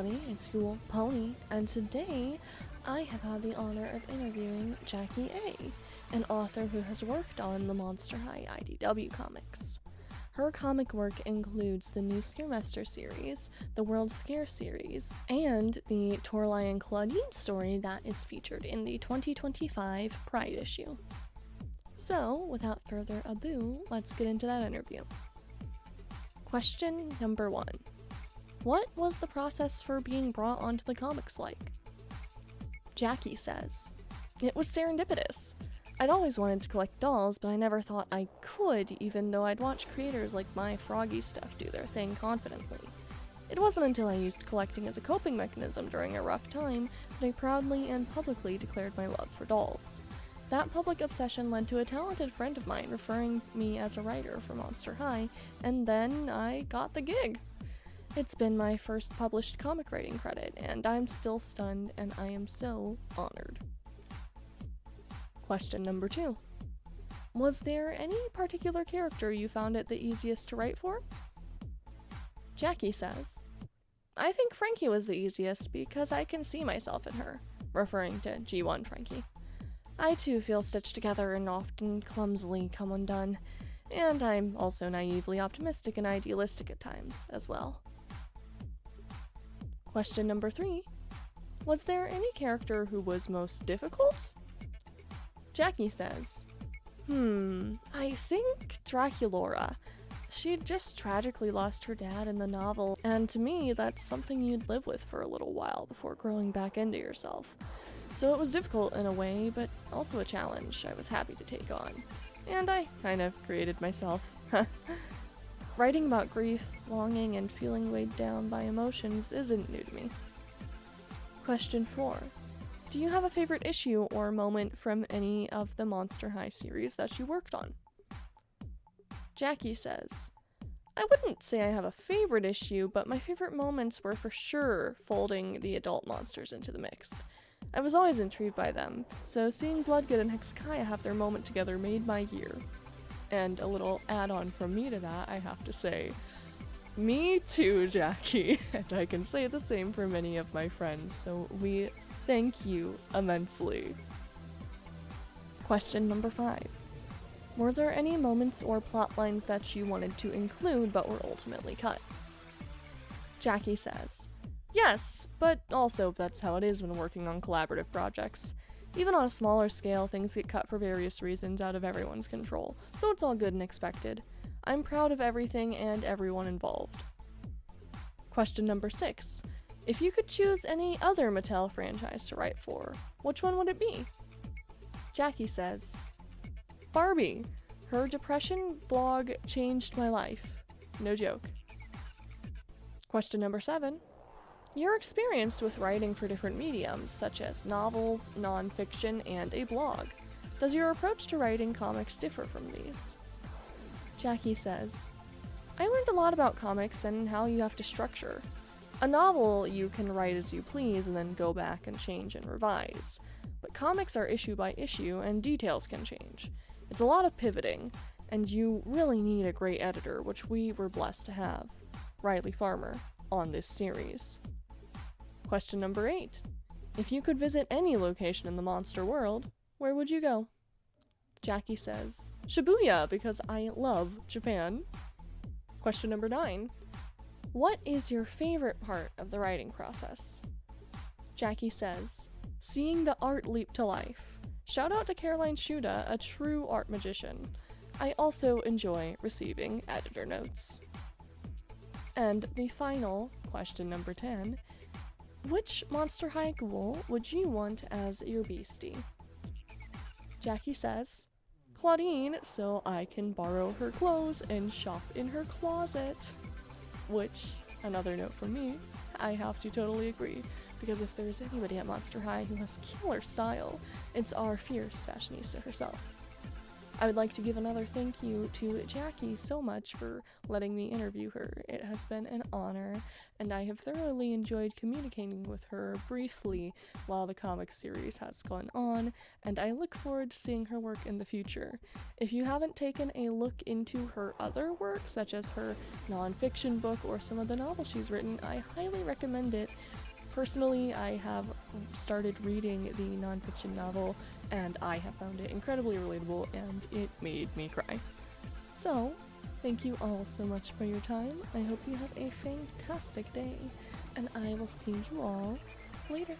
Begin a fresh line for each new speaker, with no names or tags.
everybody, it's your Pony, and today I have had the honor of interviewing Jaque Aye, an author who has worked on the Monster High IDW comics. Her comic work includes the new Scaremester series, the World Scare series, and the Torlai and Claudine story that is featured in the 2025 Pride issue. So, without further ado, let's get into that interview. Question number 1. What was the process for being brought onto the comics like? Jaque says, "It was serendipitous. I'd always wanted to collect dolls, but I never thought I could, even though I'd watch creators like my Froggy Stuff do their thing confidently. It wasn't until I used collecting as a coping mechanism during a rough time that I proudly and publicly declared my love for dolls. That public obsession led to a talented friend of mine referring me as a writer for Monster High, and then I got the gig. It's been my first published comic writing credit, and I'm still stunned, and I am so honored." Question number 2. Was there any particular character you found it the easiest to write for? Jaque says, "I think Frankie was the easiest because I can see myself in her," referring to G1 Frankie. "I too feel stitched together and often clumsily come undone, and I'm also naively optimistic and idealistic at times as well." Question number 3. Was there any character who was most difficult? Jaque says, I think Draculaura. She'd just tragically lost her dad in the novel, and to me, that's something you'd live with for a little while before growing back into yourself. So it was difficult in a way, but also a challenge I was happy to take on. And I kind of created myself. Writing about grief, longing, and feeling weighed down by emotions isn't new to me. Question 4. Do you have a favorite issue or moment from any of the Monster High series that you worked on? Jaque says, "I wouldn't say I have a favorite issue, but my favorite moments were for sure folding the adult monsters into the mix. I was always intrigued by them, so seeing Bloodgood and Hezekiah have their moment together made my year." And a little add-on from me to that, I have to say, me too, Jaque, and I can say the same for many of my friends, so we thank you immensely. Question number 5. Were there any moments or plot lines that you wanted to include but were ultimately cut? Jaque says, "Yes, but also that's how it is when working on collaborative projects. Even on a smaller scale, things get cut for various reasons out of everyone's control, so it's all good and expected. I'm proud of everything and everyone involved." Question number 6. If you could choose any other Mattel franchise to write for, which one would it be? Jaque says, "Barbie. Her depression blog changed my life. No joke." Question number 7. You're experienced with writing for different mediums, such as novels, nonfiction, and a blog. Does your approach to writing comics differ from these? Jaque says, "I learned a lot about comics and how you have to structure. A novel you can write as you please and then go back and change and revise. But comics are issue by issue and details can change. It's a lot of pivoting, and you really need a great editor, which we were blessed to have, Riley Farmer, on this series." Question number 8. If you could visit any location in the monster world, where would you go? Jaque says, "Shibuya, because I love Japan." Question number 9. What is your favorite part of the writing process? Jaque says, "Seeing the art leap to life. Shout out to Caroline Shuda, a true art magician. I also enjoy receiving editor notes." And the final, question number 10. Which Monster High ghoul would you want as your beastie? Jaque says, "Claudine, so I can borrow her clothes and shop in her closet." Which, another note from me, I have to totally agree, because if there's anybody at Monster High who has killer style, it's our fierce fashionista herself. I would like to give another thank you to Jackie so much for letting me interview her. It has been an honor, and I have thoroughly enjoyed communicating with her briefly while the comic series has gone on, and I look forward to seeing her work in the future. If you haven't taken a look into her other work, such as her nonfiction book or some of the novels she's written, I highly recommend it. Personally, I have started reading the nonfiction novel, and I have found it incredibly relatable, and it made me cry. So, thank you all so much for your time. I hope you have a fantastic day, and I will see you all later.